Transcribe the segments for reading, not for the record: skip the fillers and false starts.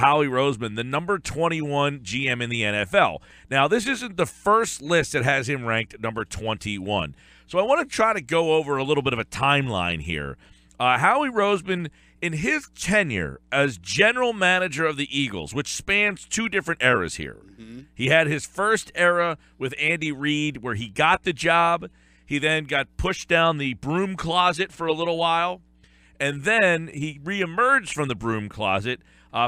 Howie Roseman, the number 21 GM in the NFL. Now, this isn't the first list that has him ranked number 21. So I want to try to go over a little bit of a timeline here. Howie Roseman, in his tenure as general manager of the Eagles, which spans two different eras here. He had his first era with Andy Reid where he got the job. He then got pushed down the broom closet for a little while. And then he reemerged from the broom closet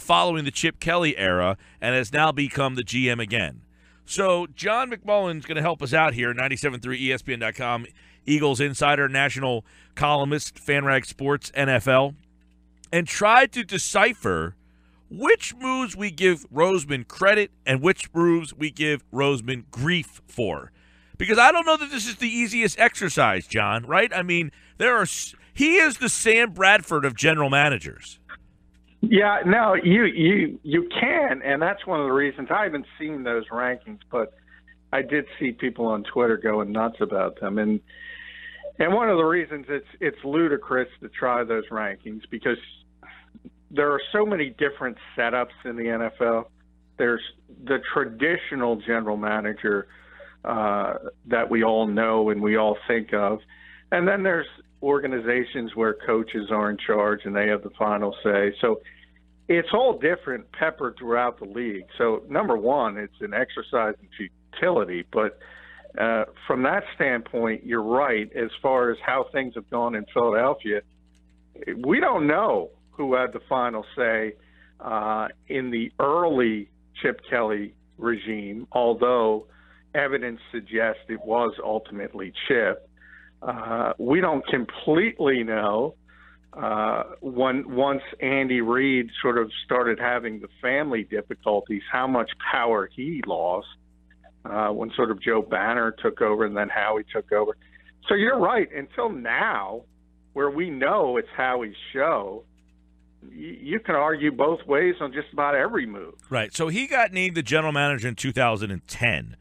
following the Chip Kelly era and has now become the GM again. So John McMullen is going to help us out here, 97.3 ESPN.com, Eagles insider, national columnist, FanRag Sports, NFL, and try to decipher which moves we give Roseman credit and which moves we give Roseman grief for. Because I don't know that this is the easiest exercise, John, right? I mean, he is the Sam Bradford of general managers. Yeah, no, you can, and that's one of the reasons. I haven't seen those rankings, but I did see people on Twitter going nuts about them. And one of the reasons it's ludicrous to try those rankings because there are so many different setups in the NFL. There's the traditional general manager that we all know and we all think of. And then there's organizations where coaches are in charge and they have the final say. So it's all different, peppered throughout the league. So, number one, it's an exercise in futility. But from that standpoint, you're right. As far as how things have gone in Philadelphia, we don't know who had the final say in the early Chip Kelly regime, although evidence suggests it was ultimately Chip. We don't completely know once Andy Reid sort of started having the family difficulties, how much power he lost when sort of Joe Banner took over and then Howie took over. So you're right. Until now, where we know it's Howie's show, you can argue both ways on just about every move. Right. So he got named the general manager in 2010.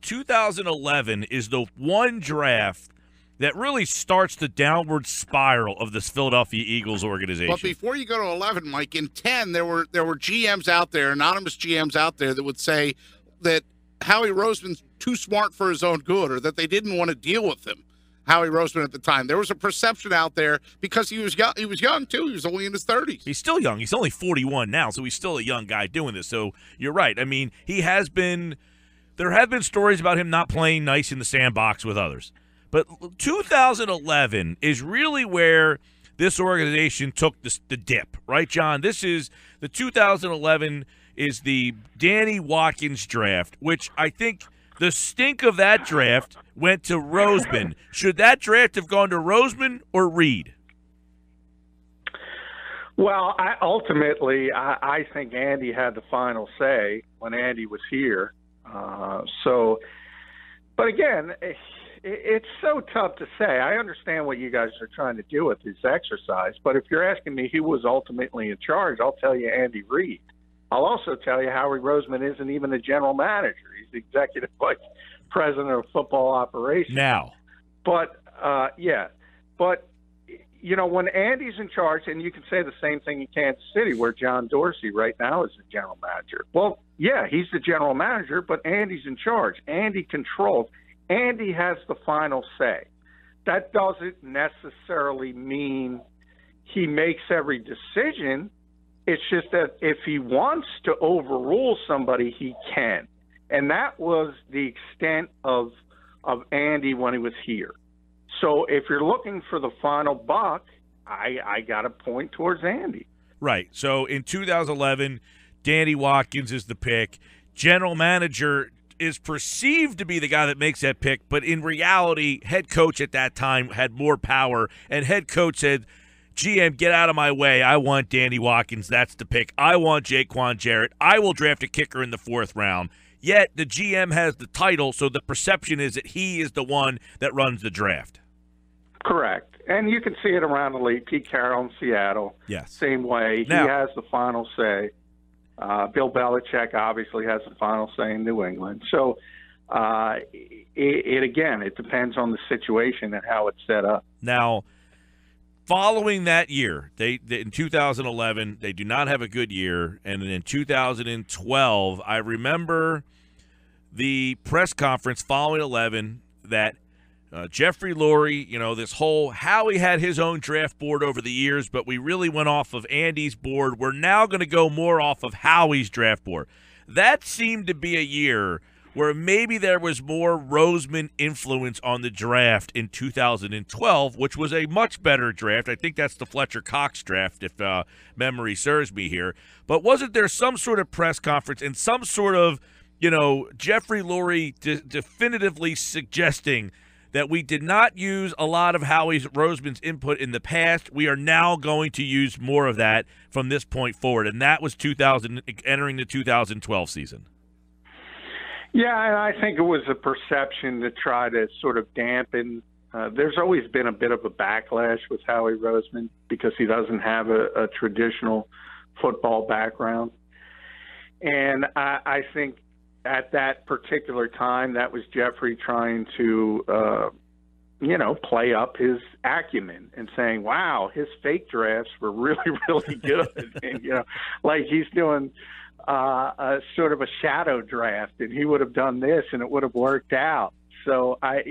2011 is the one draft that really starts the downward spiral of this Philadelphia Eagles organization. But before you go to 11, Mike, in 10, there were GMs out there, anonymous GMs out there that would say that Howie Roseman's too smart for his own good or that they didn't want to deal with him. Howie Roseman at the time. There was a perception out there because he was young. He was young, too. He was only in his 30s. He's still young. He's only 41 now, so he's still a young guy doing this. So you're right. I mean, there have been stories about him not playing nice in the sandbox with others. But 2011 is really where this organization took the dip, right, John? This is the 2011 is the Danny Watkins draft, which I think the stink of that draft went to Roseman. Should that draft have gone to Roseman or Reid? Well, ultimately, I think Andy had the final say when Andy was here. But again, it's so tough to say. I understand what you guys are trying to do with this exercise, but if you're asking me who was ultimately in charge, I'll tell you Andy Reid. I'll also tell you Howie Roseman isn't even the general manager. He's the executive vice president of football operations. Now. But, But, you know, when Andy's in charge, and you can say the same thing in Kansas City where John Dorsey right now is the general manager. Well, yeah, he's the general manager, but Andy's in charge. Andy controls. Andy has the final say. That doesn't necessarily mean he makes every decision. It's just that if he wants to overrule somebody, he can. And that was the extent of Andy when he was here. So if you're looking for the final buck, I got to point towards Andy. Right. So in 2011, Danny Watkins is the pick. General manager is perceived to be the guy that makes that pick, but in reality, head coach at that time had more power, and head coach said, GM, get out of my way. I want Danny Watkins. That's the pick. I want Jaquan Jarrett. I will draft a kicker in the 4th round. Yet the GM has the title, so the perception is that he is the one that runs the draft. Correct. And you can see it around the league. Pete Carroll in Seattle, yes, same way. He has the final say. Bill Belichick obviously has the final say in New England. So, it depends on the situation and how it's set up. Now, following that year, they in 2011, they do not have a good year. And in 2012, I remember the press conference following 11 that Jeffrey Lurie, this whole Howie had his own draft board over the years, but we really went off of Andy's board. We're now going to go more off of Howie's draft board. That seemed to be a year where maybe there was more Roseman influence on the draft in 2012, which was a much better draft. I think that's the Fletcher Cox draft, if memory serves me here. But wasn't there some sort of press conference and some sort of, Jeffrey Lurie definitively suggesting that we did not use a lot of Roseman's input in the past. We are now going to use more of that from this point forward, and that was entering the 2012 season. Yeah, and I think it was a perception to try to sort of dampen. There's always been a bit of a backlash with Howie Roseman because he doesn't have a traditional football background. And I think at that particular time, that was Jeffrey trying to, play up his acumen and saying, wow, his fake drafts were really, really good. And, like he's doing a sort of a shadow draft, and he would have done this and it would have worked out. So I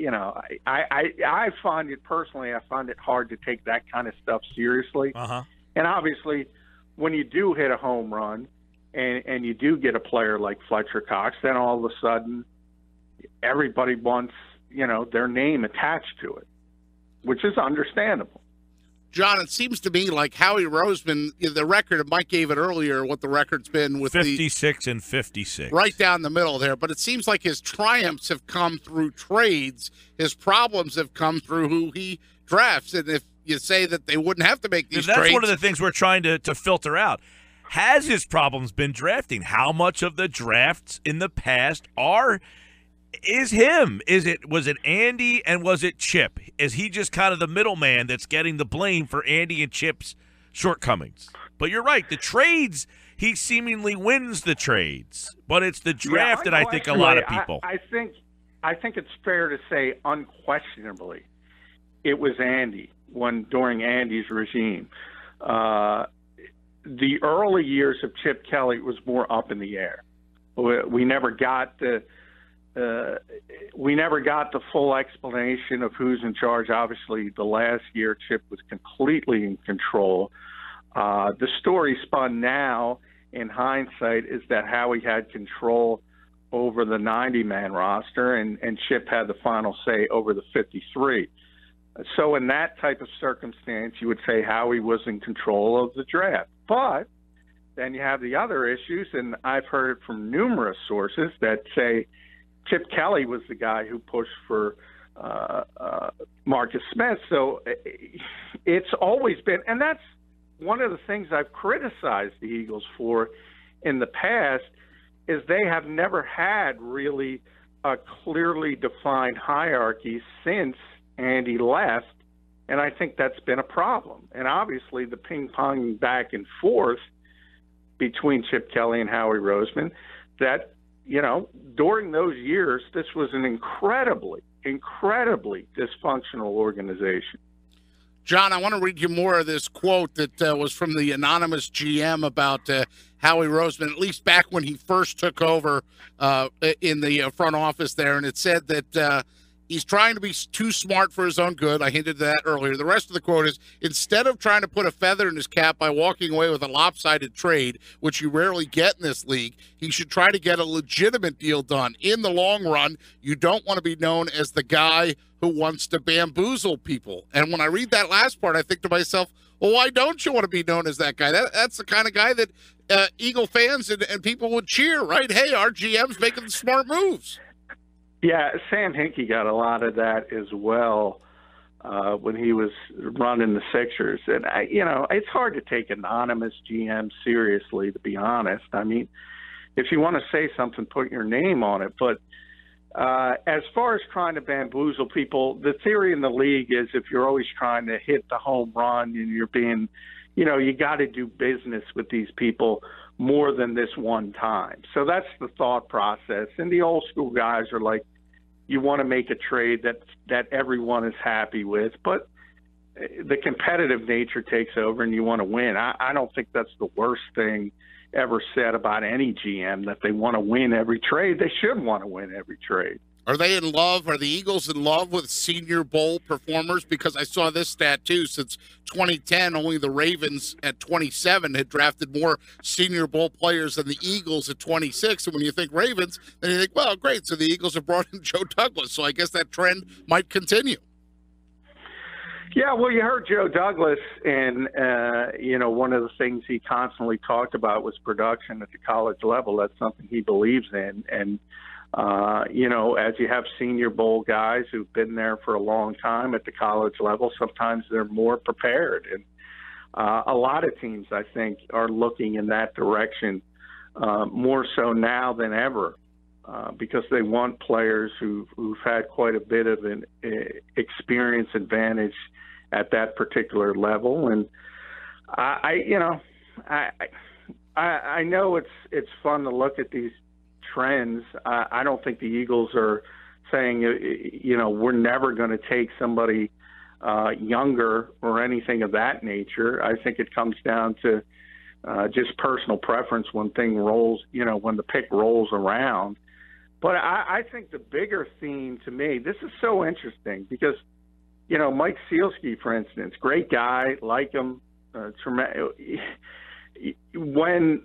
find it personally, I find it hard to take that kind of stuff seriously. And obviously when you do hit a home run and you do get a player like Fletcher Cox, then all of a sudden everybody wants, their name attached to it, which is understandable. John, it seems to me like Howie Roseman, the record, Mike gave it earlier, what the record's been with 56 and 56. Right down the middle there. But it seems like his triumphs have come through trades. His problems have come through who he drafts. And if you say that they wouldn't have to make these trades. That's one of the things we're trying to filter out. Has his problems been drafting? How much of the drafts in the past is him? Was it Andy and was it Chip? Is he just kind of the middleman that's getting the blame for Andy and Chip's shortcomings? But you're right, the trades, he seemingly wins the trades, but it's the draft that I think a lot of people. I think it's fair to say unquestionably it was Andy during Andy's regime. The early years of Chip Kelly was more up in the air. We never got the full explanation of who's in charge. Obviously, the last year, Chip was completely in control. The story spun now, in hindsight, is that Howie had control over the 90-man roster, and Chip had the final say over the 53. So in that type of circumstance, you would say Howie was in control of the draft. But then you have the other issues, and I've heard it from numerous sources that say Chip Kelly was the guy who pushed for Marcus Smith. So it's always been, and that's one of the things I've criticized the Eagles for in the past, is they have never had really a clearly defined hierarchy since Andy left, and I think that's been a problem. And obviously the ping-pong back and forth between Chip Kelly and Howie Roseman, that, during those years, this was an incredibly dysfunctional organization. John, I want to read you more of this quote that was from the anonymous GM about Howie Roseman, at least back when he first took over in the front office there. And it said that he's trying to be too smart for his own good. I hinted at that earlier. The rest of the quote is, instead of trying to put a feather in his cap by walking away with a lopsided trade, which you rarely get in this league, he should try to get a legitimate deal done. In the long run, you don't want to be known as the guy who wants to bamboozle people. And when I read that last part, I think to myself, well, why don't you want to be known as that guy? That's the kind of guy that Eagle fans and people would cheer, right? Hey, our GM's making smart moves. Yeah, Sam Hinkie got a lot of that as well when he was running the Sixers. And, it's hard to take anonymous GM seriously, to be honest. I mean, if you want to say something, put your name on it. But as far as trying to bamboozle people, the theory in the league is if you're always trying to hit the home run and you're being, you got to do business with these people more than this one time. So that's the thought process. And the old school guys are like, you want to make a trade that everyone is happy with. But, the competitive nature takes over and you want to win. I don't think that's the worst thing ever said about any GM, that they want to win every trade. They should want to win every trade. Are they in love? Are the Eagles in love with Senior Bowl performers? Because I saw this stat, too. Since 2010, only the Ravens at 27 had drafted more Senior Bowl players than the Eagles at 26. And when you think Ravens, then you think, well, great. So the Eagles have brought in Joe Douglas. So I guess that trend might continue. Yeah, well, you heard Joe Douglas, and, one of the things he constantly talked about was production at the college level. That's something he believes in. And, as you have Senior Bowl guys who've been there for a long time at the college level, sometimes they're more prepared. And a lot of teams, I think, are looking in that direction more so now than ever. Because they want players who've had quite a bit of an experience advantage at that particular level. And I know it's fun to look at these trends. I don't think the Eagles are saying, we're never going to take somebody younger or anything of that nature. I think it comes down to just personal preference when when the pick rolls around. But I think the bigger theme to me, this is so interesting because, Mike Sealski, for instance, great guy, like him, when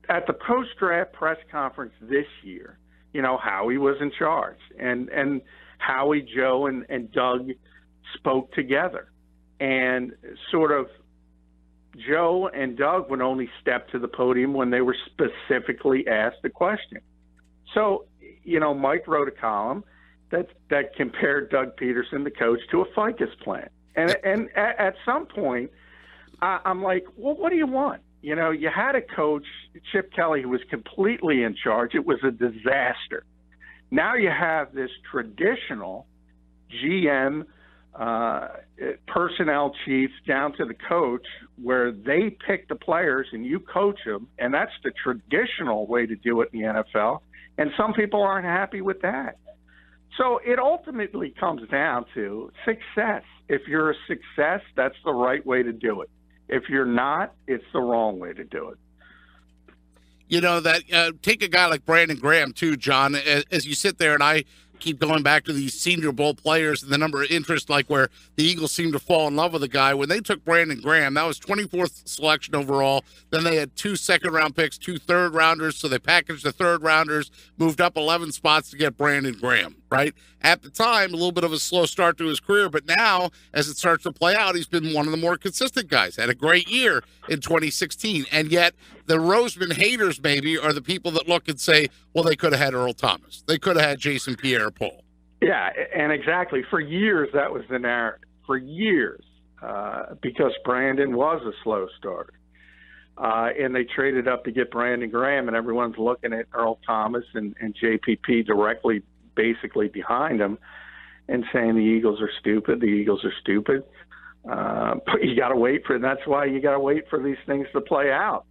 at the post-draft press conference this year, Howie was in charge, and Howie, Joe, and Doug spoke together, and sort of Joe and Doug would only step to the podium when they were specifically asked a question. So, Mike wrote a column that compared Doug Peterson, the coach, to a ficus plant. And at some point, I'm like, well, what do you want? You had a coach, Chip Kelly, who was completely in charge. It was a disaster. Now you have this traditional GM, personnel chief down to the coach, where they pick the players and you coach them, and that's the traditional way to do it in the NFL. And some people aren't happy with that. So it ultimately comes down to success. If you're a success, that's the right way to do it. If you're not, it's the wrong way to do it. Take a guy like Brandon Graham, too, John, as you sit there, and I keep going back to these Senior Bowl players and the number of interest, like where the Eagles seem to fall in love with a guy. When they took Brandon Graham, that was 24th selection overall. Then they had 2 second-round picks, 2 third-rounders, so they packaged the third-rounders, moved up 11 spots to get Brandon Graham, right? At the time, a little bit of a slow start to his career, but now, as it starts to play out, he's been one of the more consistent guys. Had a great year in 2016, and yet the Roseman haters maybe are the people that look and say, well, they could have had Earl Thomas. They could have had Jason Pierre-Paul. Yeah, and exactly. For years, that was the narrative. For years, because Brandon was a slow starter. And they traded up to get Brandon Graham, and everyone's looking at Earl Thomas and JPP directly, basically behind him, and saying the Eagles are stupid. The Eagles are stupid. But you got to wait for it. That's why you got to wait for these things to play out.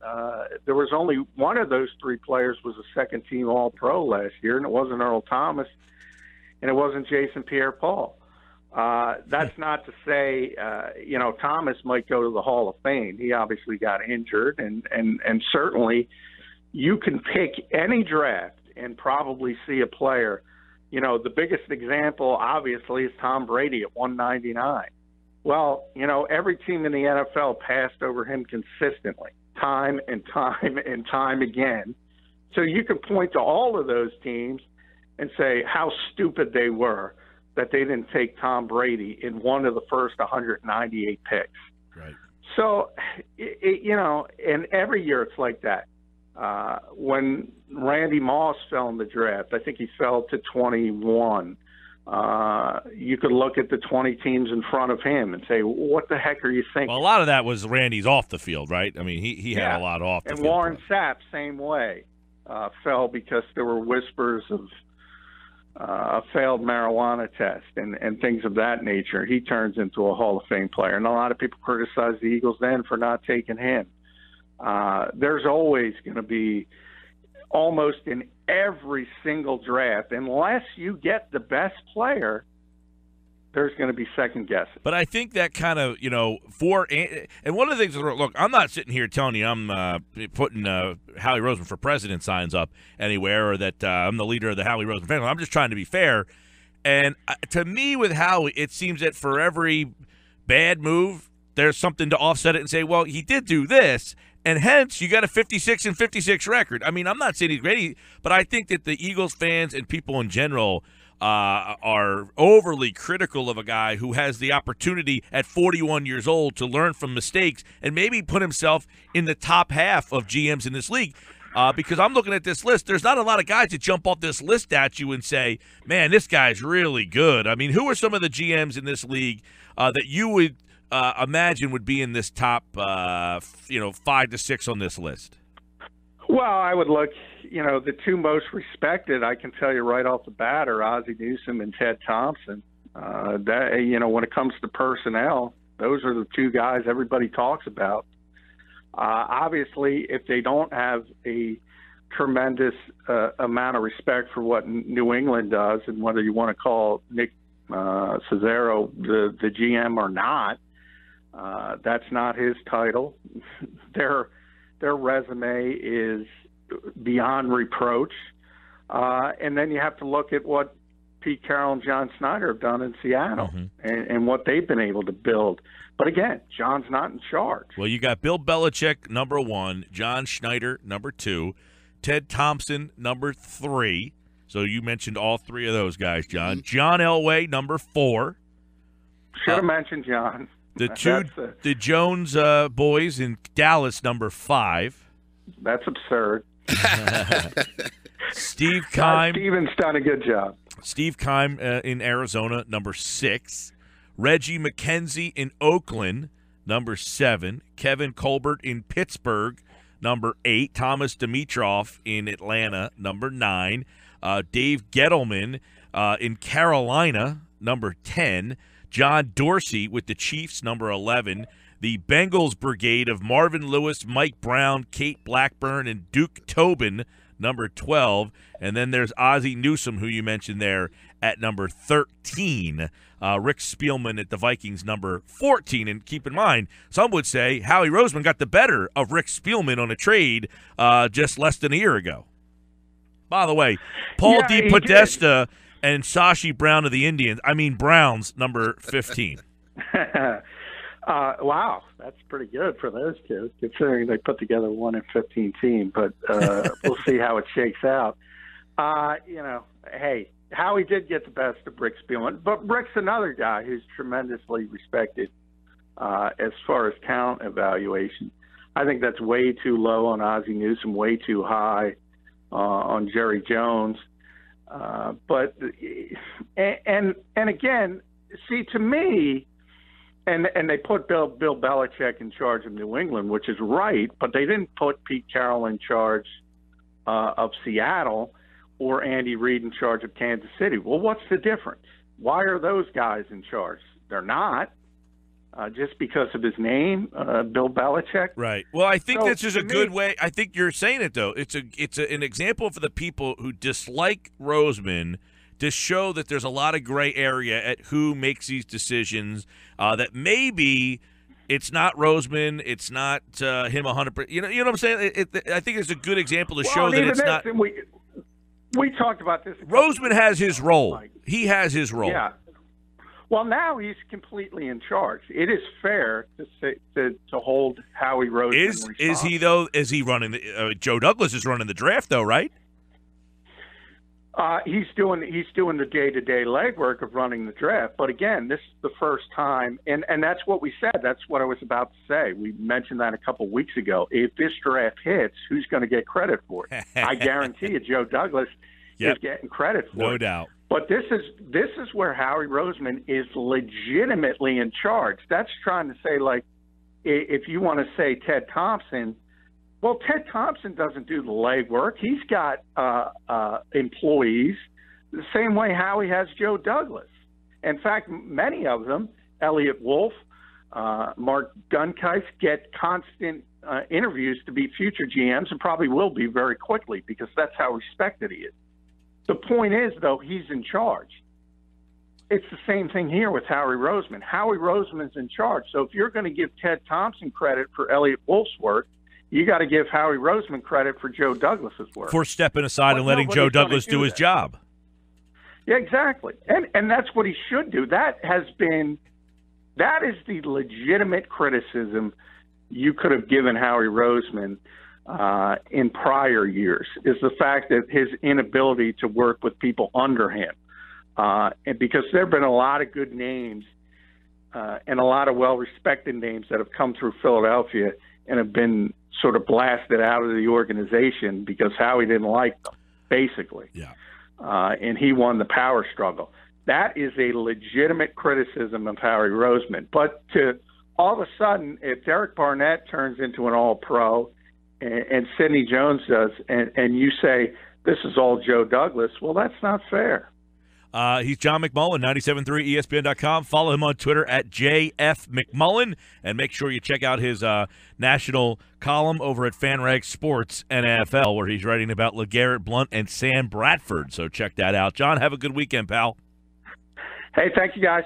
There was only one of those 3 players was a second-team All-Pro last year, and it wasn't Earl Thomas, and it wasn't Jason Pierre-Paul. That's not to say, Thomas might go to the Hall of Fame. He obviously got injured, and certainly you can pick any draft and probably see a player. The biggest example, obviously, is Tom Brady at 199. Well, every team in the NFL passed over him consistently, time and time and time again. So you can point to all of those teams and say how stupid they were that they didn't take Tom Brady in one of the first 198 picks. Right. So, and every year it's like that. When Randy Moss fell in the draft, I think he fell to 21. You could look at the 20 teams in front of him and say, what the heck are you thinking? Well, a lot of that was Randy's off the field, right? I mean, he had a lot off the field. And Warren Sapp, same way, fell because there were whispers of a failed marijuana test and things of that nature. He turns into a Hall of Fame player. And a lot of people criticize the Eagles then for not taking him. There's always going to be, almost in every single draft, unless you get the best player, there's going to be second guessing. But I think that kind of, and one of the things, look, I'm not sitting here telling you I'm putting Howie Roseman for president signs up anywhere, or that I'm the leader of the Howie Roseman family. I'm just trying to be fair. And to me, with Howie, it seems that for every bad move, there's something to offset it and say, well, he did do this, and hence you got a 56-56 record. I mean, I'm not saying he's great, but I think that the Eagles fans and people in general are overly critical of a guy who has the opportunity at 41 years old to learn from mistakes and maybe put himself in the top half of GMs in this league. Because I'm looking at this list, there's not a lot of guys that jump off this list at you and say, man, this guy's really good. I mean, who are some of the GMs in this league that you would imagine would be in this top 5 to 6 on this list? Well, I would look, the two most respected, I can tell you right off the bat, are Ozzie Newsome and Ted Thompson. When it comes to personnel, those are the two guys everybody talks about. Obviously, if they don't have a tremendous amount of respect for what New England does, and whether you want to call Nick Cesaro the GM or not, that's not his title. Their resume is beyond reproach. And then you have to look at what Pete Carroll and John Snyder have done in Seattle, and what they've been able to build. But again, John's not in charge. Well, you got Bill Belichick, number 1, John Schneider, number 2, Ted Thompson, number 3. So you mentioned all 3 of those guys, John. John Elway, number 4. Should have mentioned John. The Jones boys in Dallas, number 5. That's absurd. Steve Keim. Steven's done a good job. Steve Keim in Arizona, number 6. Reggie McKenzie in Oakland, number 7. Kevin Colbert in Pittsburgh, number 8. Thomas Dimitroff in Atlanta, number 9. Dave Gettleman in Carolina, number 10. John Dorsey with the Chiefs, number 11. The Bengals brigade of Marvin Lewis, Mike Brown, Kate Blackburn, and Duke Tobin, number 12. And then there's Ozzie Newsome, who you mentioned there, at number 13. Rick Spielman at the Vikings, number 14. And keep in mind, some would say Howie Roseman got the better of Rick Spielman on a trade just less than a year ago. By the way, Paul D. Podesta and Sashi Brown of the Browns, number 15. Wow, that's pretty good for those kids, considering they put together 1 in 15 team. But we'll see how it shakes out. Hey, Howie did get the best of Rick Spielman, but Rick's another guy who's tremendously respected as far as talent evaluation. I think that's way too low on Ozzie Newsome, way too high on Jerry Jones. But again, see, to me, and they put Bill Belichick in charge of New England, which is right, but they didn't put Pete Carroll in charge of Seattle or Andy Reid in charge of Kansas City. Well, what's the difference? Why are those guys in charge? They're not. Just because of his name, Bill Belichick. Right. Well, I think this is a good way. I think you're saying it, though. It's an example for the people who dislike Roseman to show that there's a lot of gray area at who makes these decisions, that maybe it's not Roseman, it's not him 100%. You know what I'm saying? I think it's a good example to show that it's not. We talked about this. Roseman has his role. He has his role. Yeah. Well, now he's completely in charge. It is fair to hold Howie Roseman responsible. Is he, though? Is he running? Joe Douglas is running the draft, though, right? He's doing the day-to-day legwork of running the draft. But again, this is the first time, and that's what we said. That's what I was about to say. We mentioned that a couple weeks ago. If this draft hits, who's going to get credit for it? I guarantee you, Joe Douglas is getting credit for it. No doubt. But this is where Howie Roseman is legitimately in charge. That's trying to say, like, if you want to say Ted Thompson, well, Ted Thompson doesn't do the legwork. He's got employees the same way Howie has Joe Douglas. In fact, many of them, Elliot Wolf, Mark Gunkeist, get constant interviews to be future GMs and probably will be very quickly because that's how respected he is. The point is, though, he's in charge. it's the same thing here with Howie Roseman. Howie Roseman's in charge. So if you're going to give Ted Thompson credit for Elliot Wolf's work, you got to give Howie Roseman credit for Joe Douglas's work. For stepping aside and letting Joe Douglas do his job. Yeah, exactly. And that's what he should do. That is the legitimate criticism you could have given Howie Roseman in prior years, is the fact that his inability to work with people under him. And because there have been a lot of good names and a lot of well-respected names that have come through Philadelphia and have been sort of blasted out of the organization because Howie didn't like them, basically. Yeah. And he won the power struggle. That is a legitimate criticism of Howie Roseman. But to all of a sudden, if Derek Barnett turns into an all-pro and Sidney Jones does, and you say, this is all Joe Douglas, well, that's not fair. He's John McMullen, 97.3 ESPN.com. Follow him on Twitter at JFMcMullen, and make sure you check out his national column over at FanRag Sports NFL, where he's writing about LeGarrette Blount and Sam Bradford. So check that out. John, have a good weekend, pal. Hey, thank you, guys.